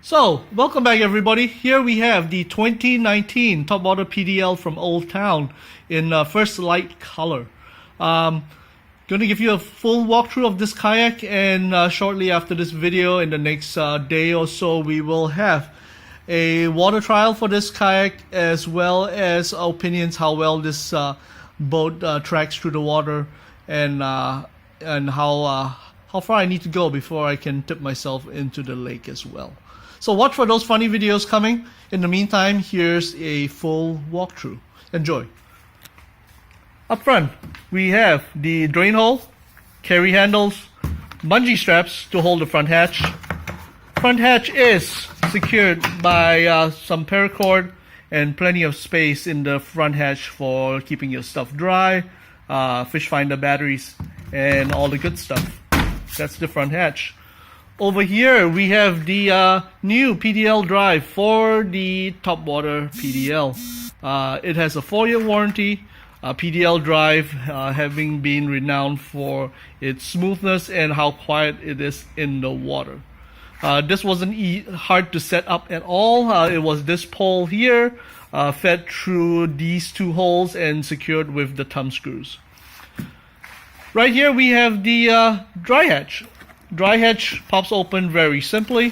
So, welcome back everybody. Here we have the 2019 Topwater PDL from Old Town in first light color. Going to give you a full walkthrough of this kayak, and shortly after this video, in the next day or so, we will have a water trial for this kayak, as well as opinions how well this boat tracks through the water, and how far I need to go before I can tip myself into the lake as well. So watch for those funny videos coming. In the meantime, here's a full walkthrough. Enjoy. Up front, we have the drain hole, carry handles, bungee straps to hold the front hatch. Front hatch is secured by some paracord and plenty of space in the front hatch for keeping your stuff dry, fish finder batteries, and all the good stuff. That's the front hatch. Over here we have the new PDL Drive for the Topwater PDL. It has a 4-year warranty. PDL Drive having been renowned for its smoothness and how quiet it is in the water. This wasn't hard to set up at all. It was this pole here, fed through these two holes and secured with the thumb screws. Right here we have the dry hatch. Dry hatch pops open very simply.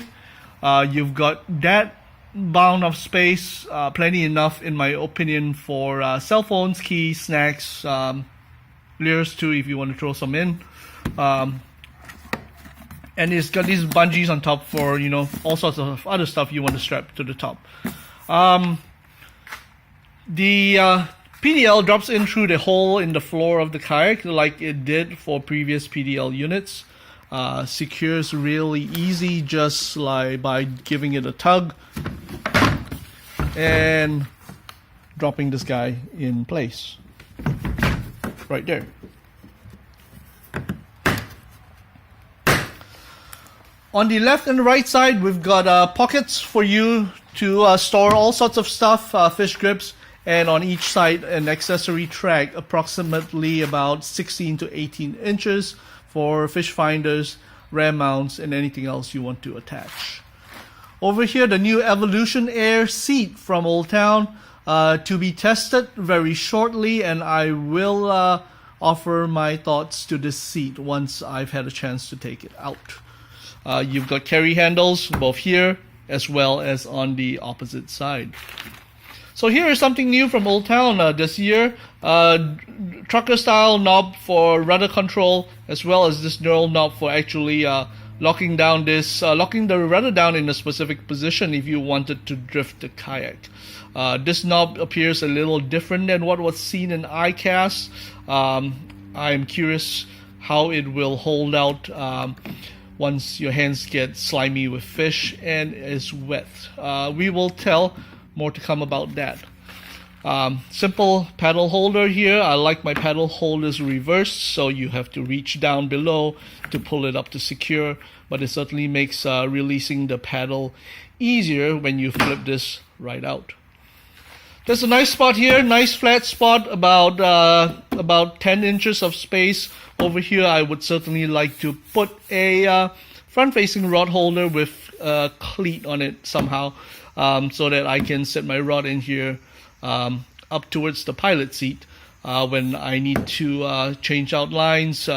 You've got that bound of space, plenty enough in my opinion for cell phones, keys, snacks, lures too if you want to throw some in. And it's got these bungees on top for, you know, all sorts of other stuff you want to strap to the top. The PDL drops in through the hole in the floor of the kayak like it did for previous PDL units. Secures really easy, just like by giving it a tug and dropping this guy in place right there. On the left and the right side, we've got pockets for you to store all sorts of stuff, fish grips, and on each side an accessory track approximately about 16 to 18 inches for fish finders, ram mounts, and anything else you want to attach. Over here, the new Evolution Air seat from Old Town, to be tested very shortly, and I will offer my thoughts to this seat once I've had a chance to take it out. You've got carry handles both here as well as on the opposite side. So here is something new from Old Town this year. Trucker style knob for rudder control, as well as this knurl knob for actually locking the rudder down in a specific position if you wanted to drift the kayak. This knob appears a little different than what was seen in iCast. I'm curious how it will hold out once your hands get slimy with fish and is wet. We will tell. More to come about that. Simple paddle holder here. I like my paddle holders reversed, so you have to reach down below to pull it up to secure, but it certainly makes releasing the paddle easier when you flip this right out. There's a nice spot here, nice flat spot, about 10 inches of space. Over here I would certainly like to put a front-facing rod holder with a cleat on it somehow, so that I can set my rod in here up towards the pilot seat when I need to change out lines,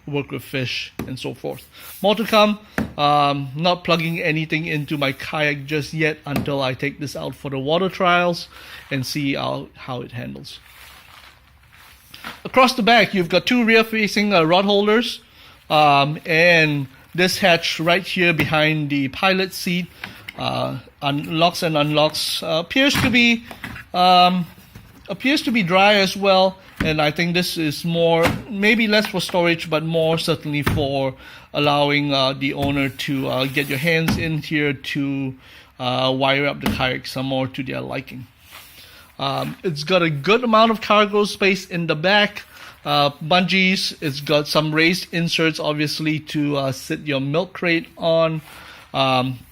work with fish, and so forth. More to come. Not plugging anything into my kayak just yet until I take this out for the water trials and see how it handles. Across the back, you've got two rear-facing rod holders, and this hatch right here behind the pilot seat unlocks and unlocks. Appears to be dry as well, and I think this is more, maybe less for storage, but more certainly for allowing the owner to get your hands in here to wire up the kayak some more to their liking. It's got a good amount of cargo space in the back. Bungees. It's got some raised inserts, obviously, to sit your milk crate on.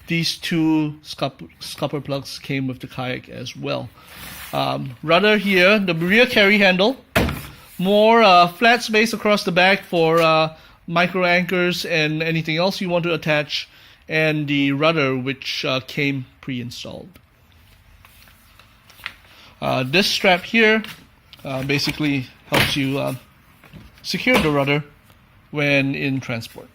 These two scupper plugs came with the kayak as well. Rudder here, the rear carry handle, more flat space across the back for micro anchors and anything else you want to attach, and the rudder, which came pre-installed. This strap here basically helps you secure the rudder when in transport.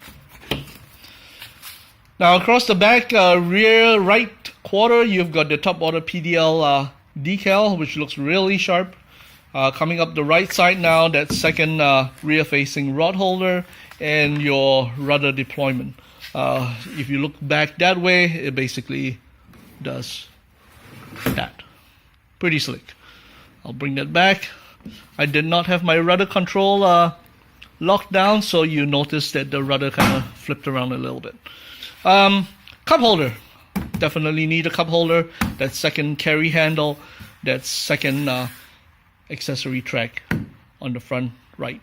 Now across the back rear right quarter, you've got the Topwater PDL decal, which looks really sharp. Coming up the right side now, that second rear facing rod holder and your rudder deployment. If you look back that way, it basically does that. Pretty slick. I'll bring that back. I did not have my rudder control locked down, so you notice that the rudder kind of flipped around a little bit. Cup holder. Definitely need a cup holder. That second carry handle. That second accessory track on the front right.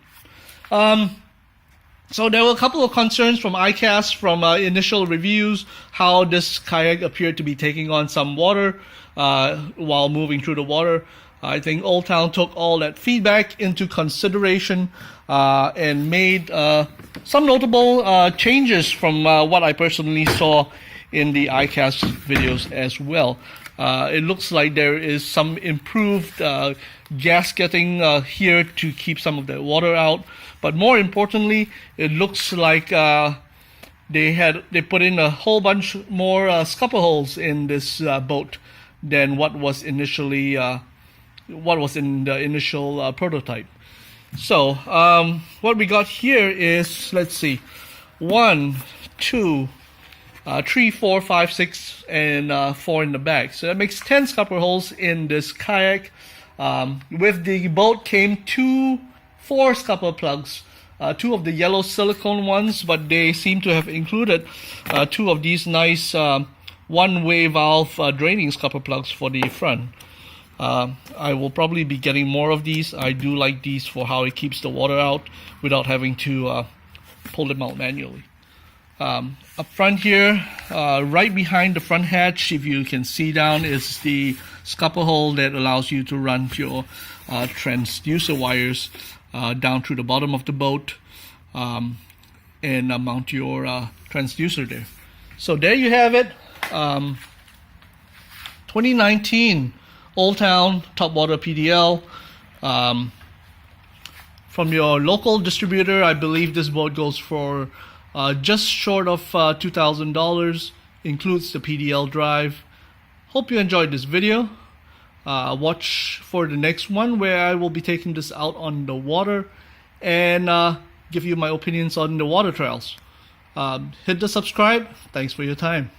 So there were a couple of concerns from ICAST from initial reviews, how this kayak appeared to be taking on some water while moving through the water. I think Old Town took all that feedback into consideration and made some notable changes from what I personally saw in the ICAST videos as well. It looks like there is some improved gasketing here to keep some of the water out. But more importantly, it looks like they put in a whole bunch more scupper holes in this boat than what was initially what was in the initial prototype. So what we got here is, let's see, 1, 2, 3, 4, 5, 6, and 4 in the back. So that makes 10 scupper holes in this kayak. With the boat came 4 scupper plugs, 2 of the yellow silicone ones, but they seem to have included 2 of these nice one-way valve draining scupper plugs for the front. I will probably be getting more of these. I do like these for how it keeps the water out without having to pull them out manually. Up front here, right behind the front hatch, if you can see down, is the scupper hole that allows you to run your transducer wires down through the bottom of the boat and mount your transducer there. So there you have it. 2019 Old Town Topwater PDL. From your local distributor, I believe this boat goes for just short of $2,000. Includes the PDL Drive. Hope you enjoyed this video. Watch for the next one where I will be taking this out on the water and give you my opinions on the water trials. Hit the subscribe. Thanks for your time.